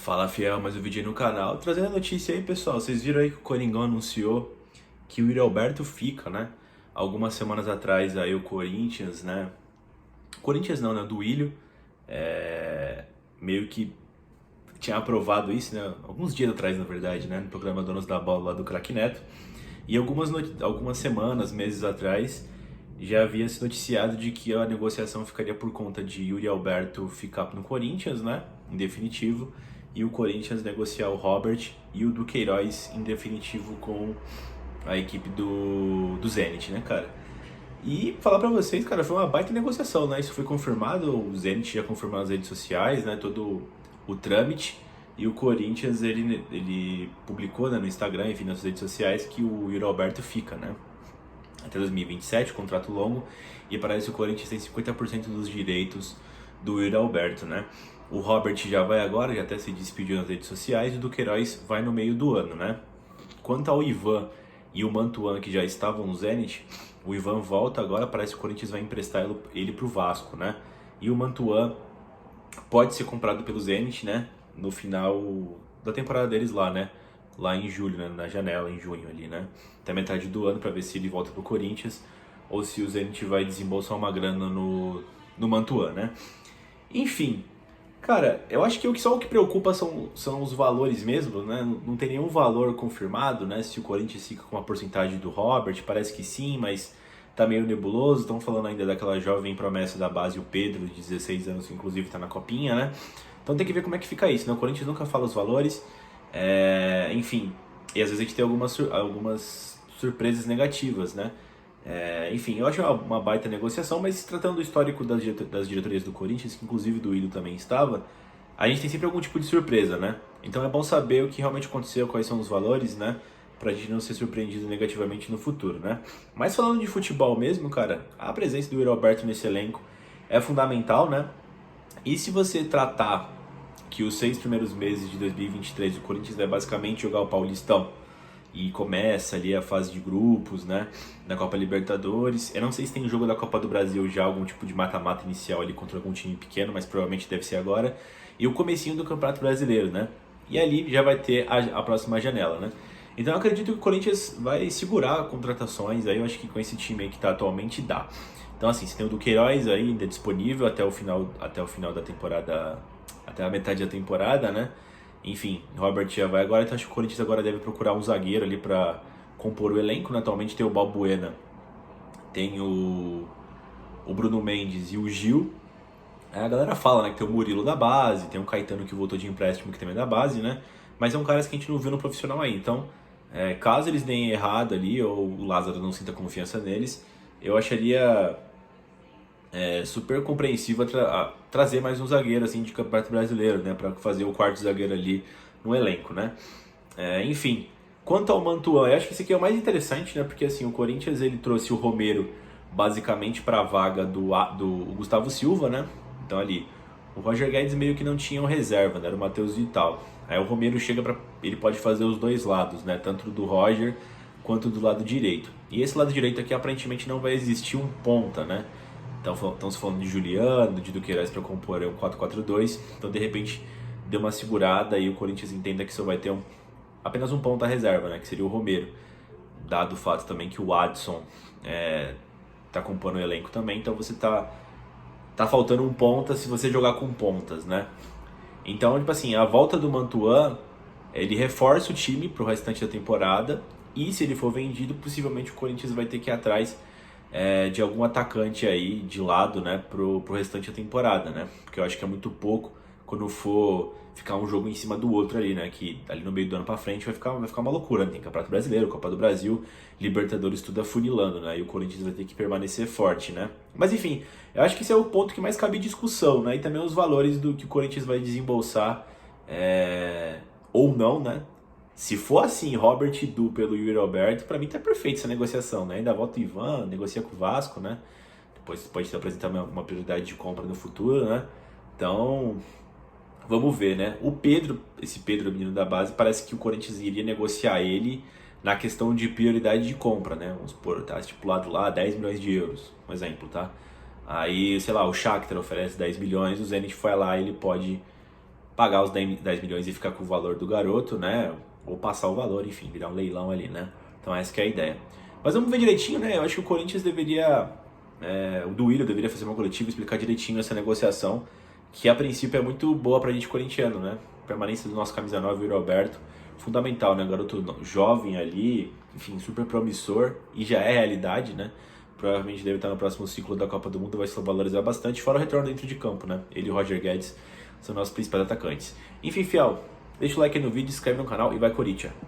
Fala, fiel, mais um vídeo aí no canal. Trazendo a notícia aí, pessoal. Vocês viram aí que o Coringão anunciou que o Yuri Alberto fica, né? Algumas semanas atrás aí o Corinthians, né? Corinthians não, né? Do Willio, meio que tinha aprovado isso, né? Alguns dias atrás, na verdade, né? No programa Donos da Bola lá do Craque Neto. E algumas semanas, meses atrás, já havia se noticiado de que a negociação ficaria por conta de Yuri Alberto ficar no Corinthians, né? Em definitivo. E o Corinthians negociar o Robert e o Duqueiroz em definitivo com a equipe do Zenit, né, cara? E falar pra vocês, cara, foi uma baita negociação, né? Isso foi confirmado, o Zenit já confirmou nas redes sociais, né? Todo o trâmite. E o Corinthians, ele publicou, né, no Instagram, enfim, nas redes sociais, que o Yuri Alberto fica, né? Até 2027, contrato longo. E parece que o Corinthians tem 50% dos direitos do Yuri Alberto, né? O Robert já vai agora, já até se despediu nas redes sociais. E o Duqueiroz vai no meio do ano, né? Quanto ao Ivan e o Mantuan, que já estavam no Zenit, o Ivan volta agora, parece que o Corinthians vai emprestar ele pro Vasco, né? E o Mantuan pode ser comprado pelo Zenit, né? No final da temporada deles lá, né? Lá em julho, né? Na janela, em junho ali, né? Até metade do ano para ver se ele volta pro Corinthians ou se o Zenit vai desembolsar uma grana no Mantuan, né? Enfim, cara, eu acho que só o que preocupa são os valores mesmo, né? Não tem nenhum valor confirmado, né? Se o Corinthians fica com a porcentagem do Robert, parece que sim, mas tá meio nebuloso. Estão falando ainda daquela jovem promessa da base, o Pedro, de 16 anos, que inclusive tá na copinha, né? Então tem que ver como é que fica isso, né? O Corinthians nunca fala os valores, enfim, e às vezes a gente tem algumas surpresas negativas, né? Enfim, eu acho uma baita negociação, mas se tratando do histórico das diretorias do Corinthians, que inclusive do Ilho também estava, a gente tem sempre algum tipo de surpresa, né? Então é bom saber o que realmente aconteceu, quais são os valores, né? Pra gente não ser surpreendido negativamente no futuro, né? Mas falando de futebol mesmo, cara, a presença do Yuri Alberto nesse elenco é fundamental, né? E se você tratar que os 6 primeiros meses de 2023 o Corinthians vai basicamente jogar o Paulistão e começa ali a fase de grupos, né, da Copa Libertadores. Eu não sei se tem jogo da Copa do Brasil já, algum tipo de mata-mata inicial ali contra algum time pequeno, mas provavelmente deve ser agora. E o comecinho do Campeonato Brasileiro, né? E ali já vai ter a próxima janela, né? Então eu acredito que o Corinthians vai segurar contratações, aí eu acho que com esse time aí que tá atualmente dá. Então assim, você tem o Duqueiroz aí ainda disponível até o final da temporada, até a metade da temporada, né? Enfim, Robert já vai agora, então acho que o Corinthians agora deve procurar um zagueiro ali para compor o elenco, né? Atualmente tem o Balbuena, tem o Bruno Mendes e o Gil. Aí a galera fala, né, que tem o Murilo da base, tem o Caetano que voltou de empréstimo que também é da base, né? Mas são caras que a gente não viu no profissional aí. Então, caso eles deem errado ali, ou o Lázaro não sinta confiança neles, eu acharia super compreensível trazer mais um zagueiro assim de Campeonato Brasileiro, né, para fazer o quarto zagueiro ali no elenco, né? Enfim, quanto ao Mantuan, eu acho que esse aqui é o mais interessante, né? Porque assim, o Corinthians ele trouxe o Romero basicamente para a vaga do Gustavo Silva, né? Então ali, o Roger Guedes meio que não tinha um reserva, né? Era o Matheus Vital. Aí o Romero chega para ele pode fazer os dois lados, né? Tanto do Roger quanto do lado direito. E esse lado direito aqui aparentemente não vai existir um ponta, né? Então estamos falando de Juliano, de Duqueiroz para compor um 4-4-2. Então de repente deu uma segurada e o Corinthians entenda que só vai ter apenas um ponta reserva, né? Que seria o Romero. Dado o fato também que o Adson tá compondo o elenco também. Então você tá faltando um ponta se você jogar com pontas, né? Então, tipo assim, a volta do Mantuan, ele reforça o time pro restante da temporada. E se ele for vendido, possivelmente o Corinthians vai ter que ir atrás de algum atacante aí de lado, né, pro restante da temporada, né? Porque eu acho que é muito pouco quando for ficar um jogo em cima do outro ali, né? Que ali no meio do ano pra frente vai ficar uma loucura, né? Tem Campeonato Brasileiro, Copa do Brasil, Libertadores, tudo afunilando, né? E o Corinthians vai ter que permanecer forte, né? Mas enfim, eu acho que esse é o ponto que mais cabe discussão, né? E também os valores do que o Corinthians vai desembolsar ou não, né? Se for assim, Robert e Du pelo Yuri Alberto, pra mim tá perfeito essa negociação, né? Ainda volta o Ivan, negocia com o Vasco, né? Depois pode apresentar uma prioridade de compra no futuro, né? Então, vamos ver, né? Esse Pedro, menino da base, parece que o Corinthians iria negociar ele na questão de prioridade de compra, né? Vamos supor, tá estipulado lá 10 milhões de euros, um exemplo, tá? Aí, sei lá, o Shakhtar oferece 10 milhões, o Zenit foi lá e ele pode pagar os 10 milhões e ficar com o valor do garoto, né? Ou passar o valor, enfim, virar um leilão ali, né? Então essa que é a ideia. Mas vamos ver direitinho, né? Eu acho que o Corinthians deveria, o Duílio deveria fazer uma coletiva e explicar direitinho essa negociação, que a princípio é muito boa pra gente corintiano, né? Permanência do nosso camisa 9, o Roberto, fundamental, né? Garoto jovem ali, enfim, super promissor e já é realidade, né? Provavelmente deve estar no próximo ciclo da Copa do Mundo, vai se valorizar bastante, fora o retorno dentro de campo, né? Ele e o Roger Guedes são nossos principais atacantes. Enfim, fiel, deixa o like aí no vídeo, se inscreve no canal e vai Corinthians!